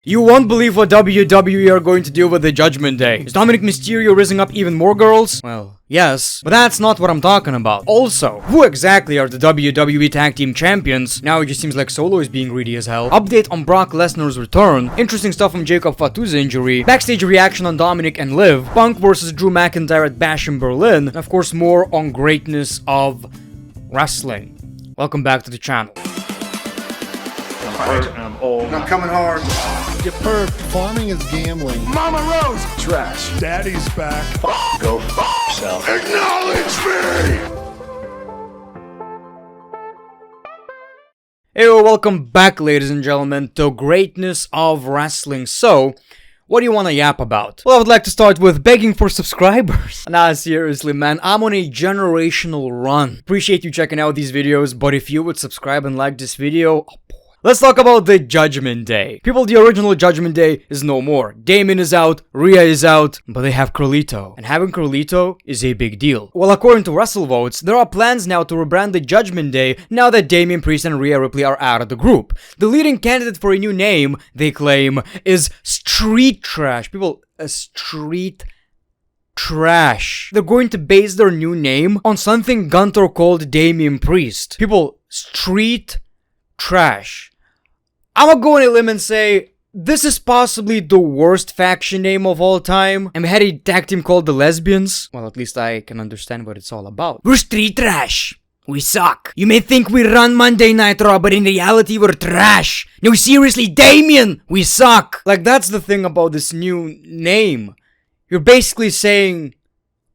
You won't believe what WWE are going to do with the Judgment Day. Is Dominik Mysterio raising up even more girls? Well, yes, but that's not what I'm talking about. Also, who exactly are the WWE Tag Team Champions? Now it just seems like Solo is being greedy as hell. Update on Brock Lesnar's return. Interesting stuff from Jacob Fatu's injury. Backstage reaction on Dominik and Liv. Punk vs Drew McIntyre at Bash in Berlin. And of course more on greatness of wrestling. Welcome back to the channel. I'm old. I'm coming hard. You perv. Farming is gambling. Mama Rose. Trash. Daddy's back. Go yourself. Acknowledge me. Hey, welcome back, ladies and gentlemen, to greatness of wrestling. So, what do you want to yap about? Well, I would like to start with begging for subscribers. Nah, seriously, man, I'm on a generational run. Appreciate you checking out these videos, but if you would subscribe and like this video, oh boy. Let's talk about the Judgment Day. People, the original Judgment Day is no more. Damien is out, Rhea is out, but they have Carlito. And having Carlito is a big deal. Well, according to WrestleVotes, there are plans now to rebrand the Judgment Day now that Damien Priest and Rhea Ripley are out of the group. The leading candidate for a new name, they claim, is Street Trash. People, Street Trash. They're going to base their new name on something Gunter called Damien Priest. People, Street Trash. I'm gonna go on a limb and say this is possibly the worst faction name of all time. And we had a tag team called the Lesbians. Well, at least I can understand what it's all about. We're street trash. We suck. You may think we run Monday Night Raw, but in reality we're trash. No, seriously, Damien, we suck. Like, that's the thing about this new name. You're basically saying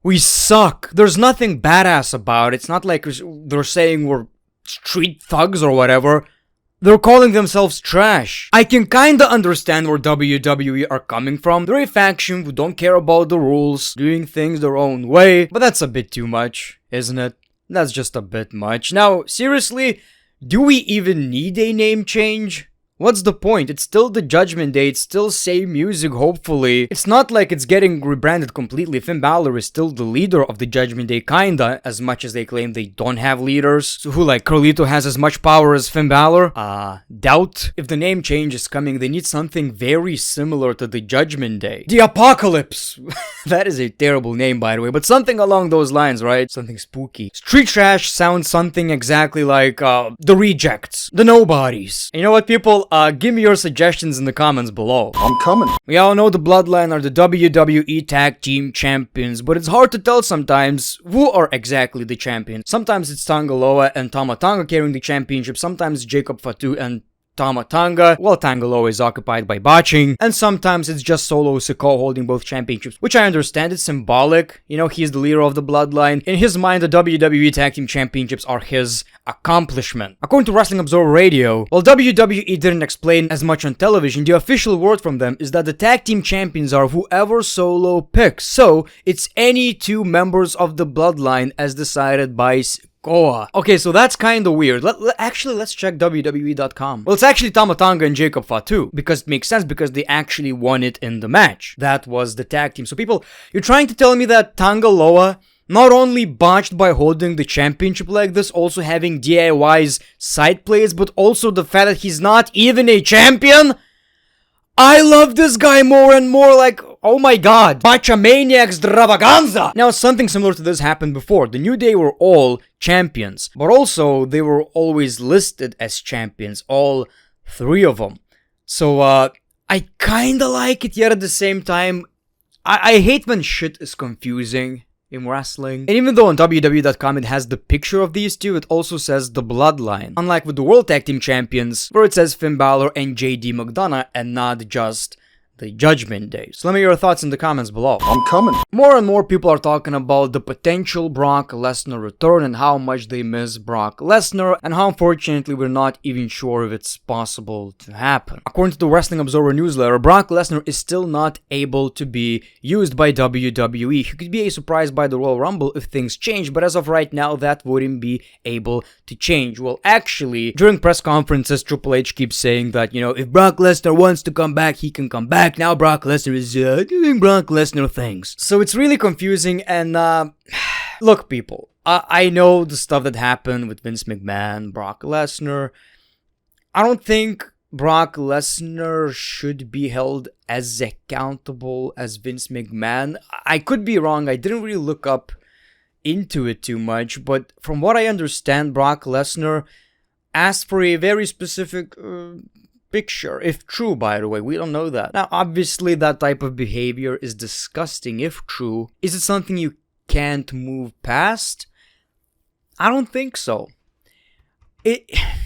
we suck. There's nothing badass about it. It's not like they're saying we're street thugs or whatever. They're calling themselves trash. I can kinda understand where WWE are coming from. They're a faction who don't care about the rules, doing things their own way, but that's a bit too much, isn't it? That's just a bit much. Now, seriously, do we even need a name change? What's the point? It's still the Judgment Day, it's still same music, hopefully. It's not like it's getting rebranded completely. Finn Balor is still the leader of the Judgment Day, kinda, as much as they claim they don't have leaders. So who, like, Carlito has as much power as Finn Balor? Doubt. If the name change is coming, they need something very similar to the Judgment Day. The Apocalypse! That is a terrible name, by the way, but something along those lines, right? Something spooky. Street Trash sounds something exactly like, the Rejects. The Nobodies. And you know what, people? Give me your suggestions in the comments below. I'm coming. We all know the Bloodline are the WWE Tag Team Champions, but it's hard to tell sometimes who are exactly the champions. Sometimes it's Tanga Loa and Tama Tonga carrying the championship, sometimes Jacob Fatu and Tama Tonga, while Tanga Loa is occupied by botching, and sometimes it's just Solo Sikoa holding both championships, which I understand is symbolic. You know, he's the leader of the Bloodline. In his mind, the WWE Tag Team Championships are his accomplishment. According to Wrestling Observer Radio, while WWE didn't explain as much on television, the official word from them is that the Tag Team Champions are whoever Solo picks. So, it's any two members of the Bloodline as decided by Okay, so that's kinda weird. Actually, let's check WWE.com. Well, it's actually Tama Tonga and Jacob Fatu, because it makes sense, because they actually won it in the match. That was the tag team. So people, you're trying to tell me that Tanga Loa not only botched by holding the championship like this, also having DIY's side plays, but also the fact that he's not even a champion? I love this guy more and more, like, oh my god, Botchamania extravaganza! Now, something similar to this happened before. The New Day were all champions, but also they were always listed as champions, all three of them. So, I kinda like it, yet at the same time, I hate when shit is confusing in wrestling. And even though on WWE.com it has the picture of these two, it also says the Bloodline. Unlike with the World Tag Team Champions, where it says Finn Balor and JD McDonough and not just the Judgment Day. So let me know your thoughts in the comments below. I'm coming. More and more people are talking about the potential Brock Lesnar return and how much they miss Brock Lesnar and how unfortunately we're not even sure if it's possible to happen. According to the Wrestling Observer newsletter, Brock Lesnar is still not able to be used by WWE. He could be a surprise by the Royal Rumble if things change, but as of right now, that wouldn't be able to change. Well, actually, during press conferences, Triple H keeps saying that, you know, if Brock Lesnar wants to come back, he can come back. Now Brock Lesnar is doing Brock Lesnar things. So it's really confusing and look people, I know the stuff that happened with Vince McMahon, Brock Lesnar. I don't think Brock Lesnar should be held as accountable as Vince McMahon? I could be wrong. I didn't really look up into it too much, but from what I understand, Brock Lesnar asked for a very specific picture. If true, by the way, we don't know that. Now, obviously, that type of behavior is disgusting if true. Is it something you can't move past? I don't think so.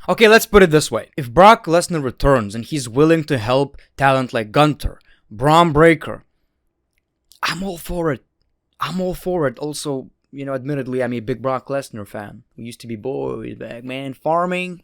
Okay, let's put it this way. If Brock Lesnar returns and he's willing to help talent like Gunter, Braun Breaker, I'm all for it. I'm all for it. Also, you know, admittedly, I'm a big Brock Lesnar fan. We used to be boys back, man. Farming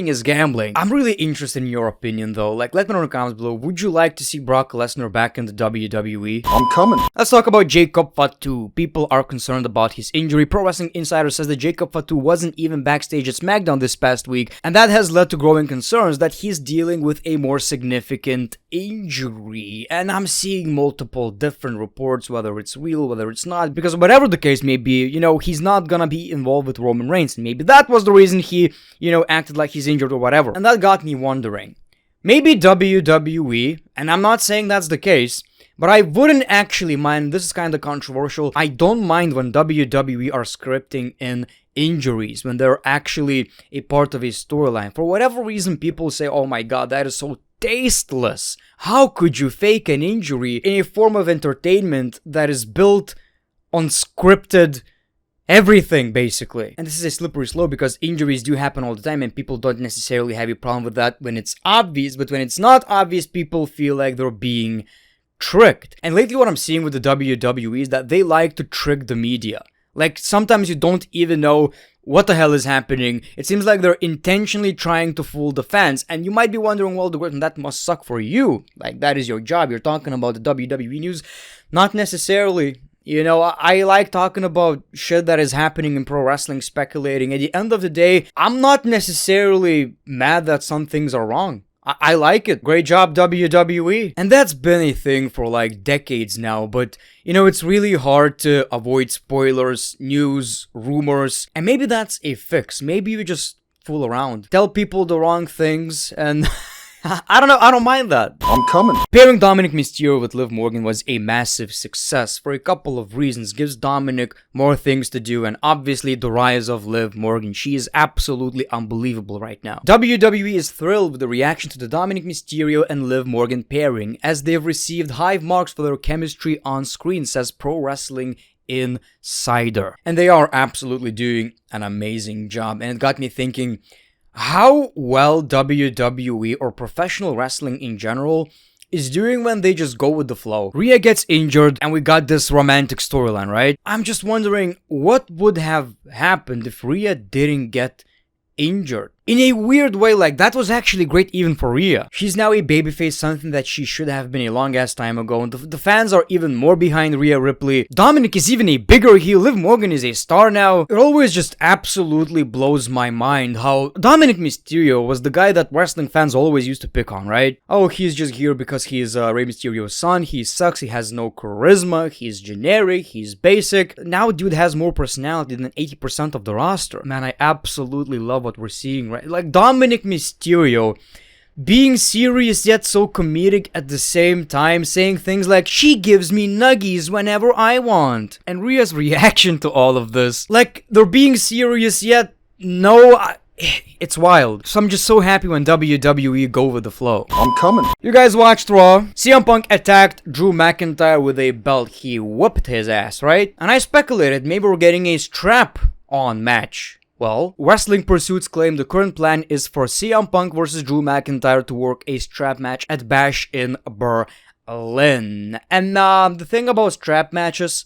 is gambling. I'm really interested in your opinion, though. Like, let me know in the comments below. Would you like to see Brock Lesnar back in the WWE? I'm coming. Let's talk about Jacob Fatu. People are concerned about his injury. Pro Wrestling Insider says that Jacob Fatu wasn't even backstage at SmackDown this past week, and that has led to growing concerns that he's dealing with a more significant injury. And I'm seeing multiple different reports, whether it's real, whether it's not, because whatever the case may be, you know, he's not gonna be involved with Roman Reigns, and maybe that was the reason he, you know, acted like he's injured or whatever. And that got me wondering, maybe WWE, and I'm not saying that's the case, but I wouldn't actually mind, this is kind of controversial, I don't mind when WWE are scripting in injuries, when they're actually a part of a storyline. For whatever reason, people say, oh my god, that is so tasteless. How could you fake an injury in a form of entertainment that is built on scripted everything, basically? And this is a slippery slope because injuries do happen all the time and people don't necessarily have a problem with that when it's obvious, but when it's not obvious, people feel like they're being tricked. And lately what I'm seeing with the WWE is that they like to trick the media. Like, sometimes you don't even know what the hell is happening. It seems like they're intentionally trying to fool the fans. And you might be wondering, well, that must suck for you. Like, that is your job. You're talking about the WWE news. Not necessarily. You know, I like talking about shit that is happening in pro wrestling, speculating. At the end of the day, I'm not necessarily mad that some things are wrong. I like it. Great job, WWE. And that's been a thing for like decades now, but you know, it's really hard to avoid spoilers, news, rumors, and maybe that's a fix. Maybe you just fool around, tell people the wrong things, and I don't know, I don't mind that. I'm coming. Pairing Dominik Mysterio with Liv Morgan was a massive success for a couple of reasons. Gives Dominik more things to do, and obviously the rise of Liv Morgan. She is absolutely unbelievable right now. WWE is thrilled with the reaction to the Dominik Mysterio and Liv Morgan pairing, as they've received high marks for their chemistry on screen, says Pro Wrestling Insider. And they are absolutely doing an amazing job, and it got me thinking, how well WWE or professional wrestling in general is doing when they just go with the flow. Rhea gets injured and we got this romantic storyline, right? I'm just wondering what would have happened if Rhea didn't get injured. In a weird way, like, that was actually great even for Rhea. She's now a babyface, something that she should have been a long ass time ago, and the fans are even more behind Rhea Ripley. Dominik is even a bigger heel. Liv Morgan is a star now. It always just absolutely blows my mind how Dominik Mysterio was the guy that wrestling fans always used to pick on, right? Oh, he's just here because he's Rey Mysterio's son, he sucks, he has no charisma, he's generic, he's basic. Now dude has more personality than 80% of the roster. Man, I absolutely love what we're seeing right. Like, Dominik Mysterio being serious yet so comedic at the same time, saying things like, she gives me nuggies whenever I want. And Rhea's reaction to all of this, like, they're being serious yet it's wild. So I'm just so happy when WWE go with the flow. I'm coming. You guys watched Raw. CM Punk attacked Drew McIntyre with a belt. He whooped his ass, right? And I speculated maybe we're getting a strap-on match. Well, Wrestling Pursuits claim the current plan is for CM Punk versus Drew McIntyre to work a strap match at Bash in Berlin. And the thing about strap matches,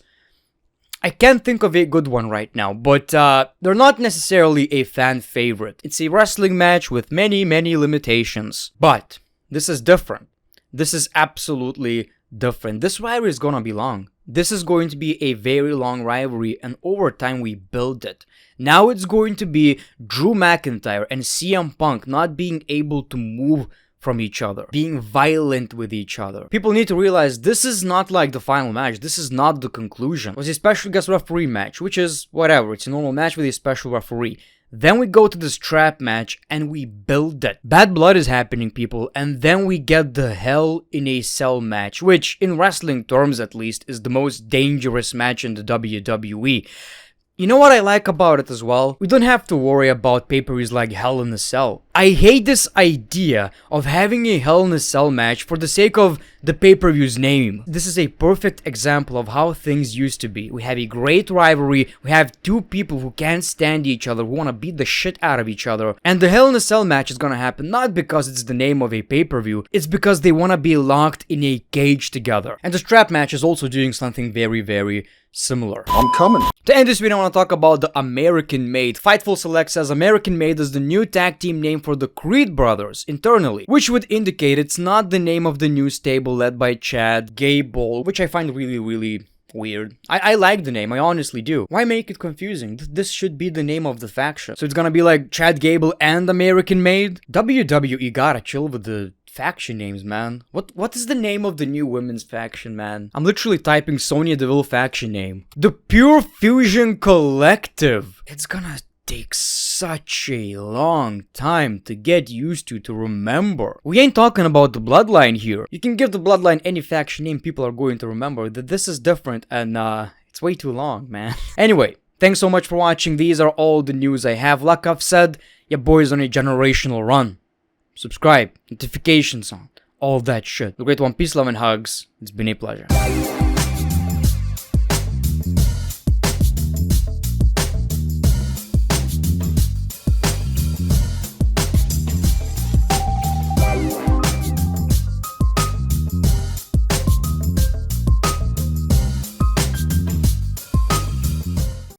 I can't think of a good one right now, but they're not necessarily a fan favorite. It's a wrestling match with many, many limitations. But this is different. This is absolutely different. This rivalry is gonna be long. This is going to be a very long rivalry, and over time we build it. Now it's going to be Drew McIntyre and CM Punk not being able to move from each other, being violent with each other. People need to realize this is not like the final match. This is not the conclusion. It was a special guest referee match, which is whatever. It's a normal match with a special referee. Then we go to the strap match and we build it. Bad blood is happening, people, and then we get the Hell in a Cell match, which in wrestling terms at least is the most dangerous match in the WWE. You know what I like about it as well? We don't have to worry about pay-per-views like Hell in a Cell. I hate this idea of having a Hell in a Cell match for the sake of the pay-per-view's name. This is a perfect example of how things used to be. We have a great rivalry, we have two people who can't stand each other, who want to beat the shit out of each other, and the Hell in a Cell match is gonna happen not because it's the name of a pay-per-view, it's because they want to be locked in a cage together. And the strap match is also doing something very, very similar. I'm coming. To end this video, I want to talk about the American Made. Fightful Select says American Made is the new tag team name for the Creed brothers internally, which would indicate it's not the name of the new stable led by Chad Gable, which I find really, really weird. I like the name, I honestly do. Why make it confusing? This should be the name of the faction. So it's gonna be like Chad Gable and American Made? WWE gotta chill with the faction names, man. What is the name of the new women's faction, man? I'm literally typing Sonya Deville faction name. The Pure Fusion Collective. It's gonna take such a long time to get used to remember. We ain't talking about the Bloodline here. You can give the Bloodline any faction name, people are going to remember. That this is different, and it's way too long, man. Anyway, thanks so much for watching. These are all the news I have. Like I've said, your boy's on a generational run. Subscribe, notifications on, all that shit. The Great One, peace, love, and hugs. It's been a pleasure.